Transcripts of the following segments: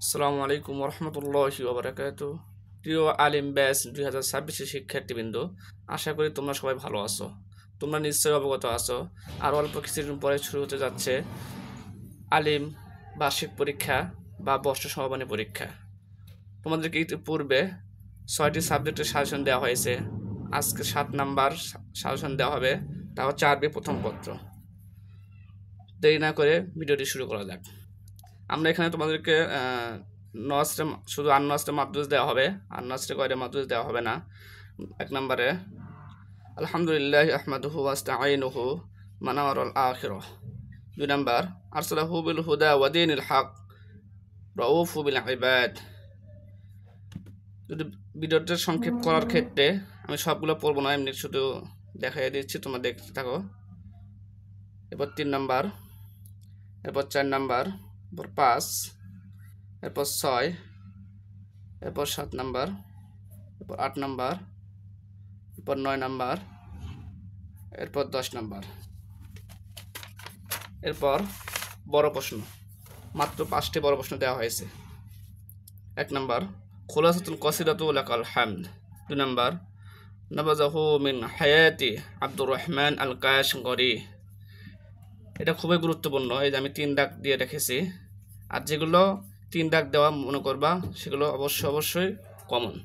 আসসালামু আলাইকুম রহমতুল্লাহি ওবারাকাতুহু। প্রিয় আলিম ব্যাচ 2026 শিক্ষার্থীবৃন্দ, আশা করি তোমরা সবাই ভালো আছো। তোমরা নিশ্চয়ই অবগত আছো, আর অল্প কিছুদিন পরে শুরু হতে যাচ্ছে আলিম বার্ষিক পরীক্ষা বা বর্ষ সমাপনী পরীক্ষা। তোমাদেরকে পূর্বে 6টি সাবজেক্টের সাজেশন দেওয়া হয়েছে। আজকে 7 নাম্বার সাজেশন দেওয়া হবে, তা হচ্ছে আরবি প্রথম পত্র। দেরি না করে ভিডিওটি শুরু করা যাক। আমরা এখানে তোমাদেরকে নসরে শুধু আননসরে মাদ্রুজ দেওয়া হবে, আননসরে কয়টা মাদ্রুজ দেওয়া হবে না। 1 নম্বরে আলহামদুলিল্লাহ আহমাদুহু ওয়াস্তাঈনুহু মানাওয়ারুল আখিরাহ। 2 নম্বর আরসালাহু বিল হুদা ওয়া দীনিল হক রাউফু বিল ইবাদ। যদি ভিডিওটা সংক্ষেপ করার ক্ষেত্রে আমি সবগুলো পড়বো না, এমনি শুধু দেখাই দিচ্ছি, তোমরা দেখতে থাকো। এরপর 3 নম্বর, এরপর 4 নম্বর, এরপর 5, এরপর 6, এরপর 7 নাম্বার, এরপর 8 নাম্বার, এরপর 9 নাম্বার, এরপর 10 নাম্বার। এরপর বড় প্রশ্ন, মাত্র 5টি বড় প্রশ্ন দেওয়া হয়েছে। 1 নাম্বার খুলাসাতুল কসিদাতু লাকাল হামদ। 2 নাম্বার নাবাজাহু মিন হায়াতি আব্দুর রহমান আল কাশগরি। এটা খুবই গুরুত্বপূর্ণ, এই যে আমি 3 দাগ দিয়ে রেখেছি, আর যেগুলো 3 দাগ দেওয়া মনে করবা সেগুলো অবশ্যই কমন।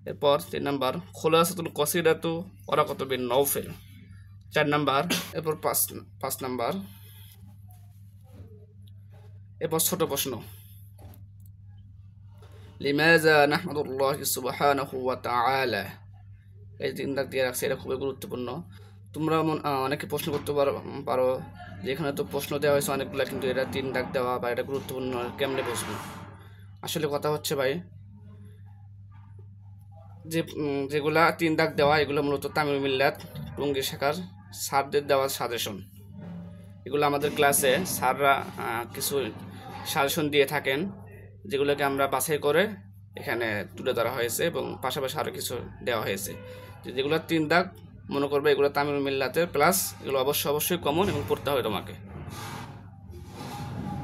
এরপর 3 নাম্বার খুলাসাতুল কসিদাতু ওয়ারাকাতু বিন নওফেল। 4 নাম্বার, এরপর 5 নাম্বার, এরপর ছোট প্রশ্ন লিমাযা নাহমাদুল্লাহ সুবহানাহু ওয়া তাআলা। এই 3 দাগ দিয়ে রাখছি, এটা খুবই গুরুত্বপূর্ণ। তোমরা অনেকে প্রশ্ন করতে পারো যে এখানে তো প্রশ্ন দেওয়া হয়েছে অনেকগুলো, কিন্তু এটা 3 দাগ দেওয়া বা এটা গুরুত্বপূর্ণ কেমনে বুঝবো? আসলে কথা হচ্ছে ভাই, যেগুলা 3 দাগ দেওয়া এগুলো মূলত তামিল মিল্লাত টঙ্গী শাখার স্যারদের দেওয়া সাজেশন। এগুলো আমাদের ক্লাসে স্যাররা কিছু সাজেশন দিয়ে থাকেন, যেগুলোকে আমরা বাছাই করে এখানে তুলে ধরা হয়েছে, এবং পাশাপাশি আরও কিছু দেওয়া হয়েছে। যেগুলো 3 দাগ মনে করবে এগুলো তামিল মিল্লাতের, প্লাস এগুলো অবশ্যই কমন এবং পড়তে হবে তোমাকে।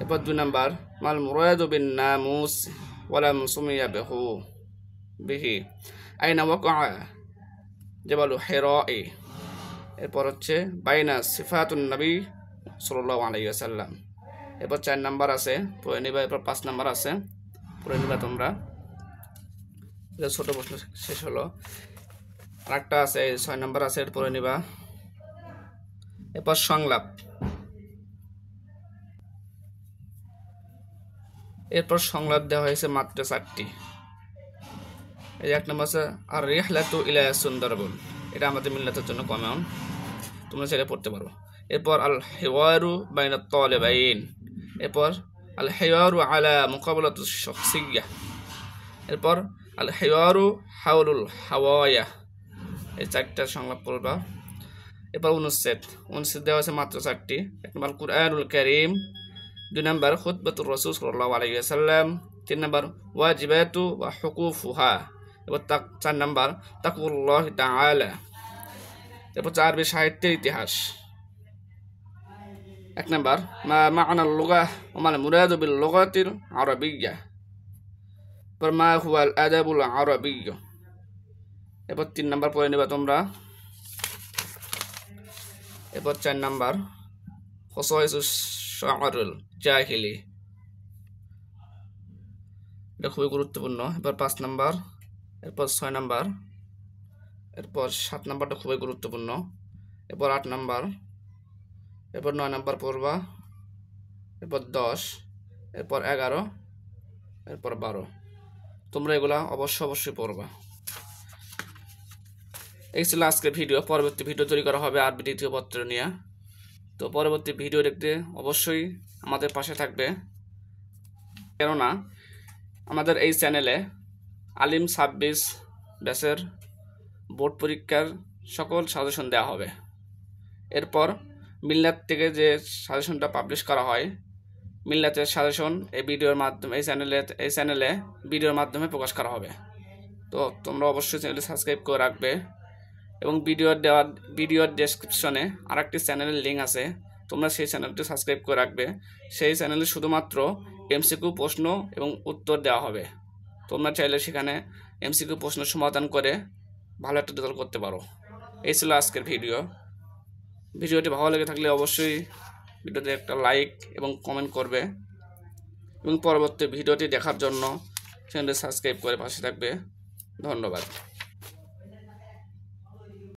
এরপর 2 নাম্বার মাল মুরাদু বিন নামুস ওয়ালা মুসমিয়া বিহি আইনা ওয়াকা জাবালু হিরাই। এরপর হচ্ছে বাইনা সিফাতুন নবী সাল্লাল্লাহু আলাইহি ওয়াসাল্লাম। এরপর 4 নাম্বার আছে পড়ে নিবা, এরপর 5 নাম্বার আছে পড়ে নিবা তোমরা। এটা ছোট প্রশ্ন শেষ হলো, আরেকটা আছে 6 নাম্বার আছে, এর পড়ে নিবা। এরপর সংলাপ, এরপর সংলাপ দেওয়া হয়েছে মাত্র 4টি। এই 1 নাম্বার আছে আর রিহলাতু ইলা সুন্দরবন, এটা আমাদের মিল্লাতের জন্য কমন, তোমরা সেটা পড়তে পারো। এরপর আল হিওয়ারু বাইনাত তালিবাইন, এরপর আল হিওয়ারু আলা মুকাবালাতুশ শাখসিয়্যাহ, এরপর আল হিওয়ারু হাওলুল হাওয়ায়া। এই 4টা সংলাপ পড়বা। এরপর অনুচ্ছেদ দেওয়া আছে মাত্র 4টি। 1 নম্বর কুরআনুল কারীম, 2 নম্বর খুতবাতুর রাসূল সাল্লাল্লাহু আলাইহি ওয়াসাল্লাম, 3 নম্বর ওয়াজিবাতু ওয়া হুকুফুহা, এরপর 4 নম্বর তাকওয়াল্লাহি তাআলা। এরপর আরবি সাহিত্যের ইতিহাস। 1 নম্বর মা মা'নাল লুগাহ ওয়া মাল মুরাদু বিল লুগাতিল আরাবিয়্যাহ, এরপর মা হুয়াল আদাবুল আরাবিয়্য। এরপর 3 নম্বর পড়ে নিবা তোমরা। এরপর 4 নম্বর খসাইসুশ শা'রুল জাহিলি, এটা খুবই গুরুত্বপূর্ণ। এরপর 5 নম্বর, এরপর 6 নম্বর, এরপর 7 নম্বরটা খুবই গুরুত্বপূর্ণ, এরপর 8 নম্বর, এরপর 9 নম্বর পড়বা, এরপর 10, এরপর 11, এরপর 12। তোমরা এগুলা অবশ্যই পড়বা। এই ছিল আজকের ভিডিও। পরবর্তী ভিডিও তৈরি করা হবে আরবি 2য় পত্র নিয়ে। তো পরবর্তী ভিডিও দেখতে অবশ্যই আমাদের পাশে থাকবে, কেননা আমাদের এই চ্যানেলে আলিম 26 ব্যাচের বোর্ড পরীক্ষার সকল সাজেশন দেওয়া হবে। এরপর মিল্লাত থেকে যে সাজেশনটা পাবলিশ করা হয়, মিল্লাতের সাজেশন এই ভিডিওর মাধ্যমে এই চ্যানেলে ভিডিওর মাধ্যমে প্রকাশ করা হবে। তো তোমরা অবশ্যই চ্যানেলটি সাবস্ক্রাইব করে রাখবে, এবং ভিডিওর ডেসক্রিপশনে আরেকটি চ্যানেলের লিঙ্ক আছে, তোমরা সেই চ্যানেলটি সাবস্ক্রাইব করে রাখবে। সেই চ্যানেলে শুধুমাত্র এমসিকিউ প্রশ্ন এবং উত্তর দেওয়া হবে। তোমরা চাইলে সেখানে এমসিকিউ প্রশ্ন সমাধান করে ভালো একটা রেজাল্ট করতে পারো। এই ছিল আজকের ভিডিওটি ভালো লেগে থাকলে অবশ্যই ভিডিওতে একটা লাইক এবং কমেন্ট করবে এবং পরবর্তী ভিডিওটি দেখার জন্য চ্যানেলটি সাবস্ক্রাইব করে পাশে থাকবে। ধন্যবাদ।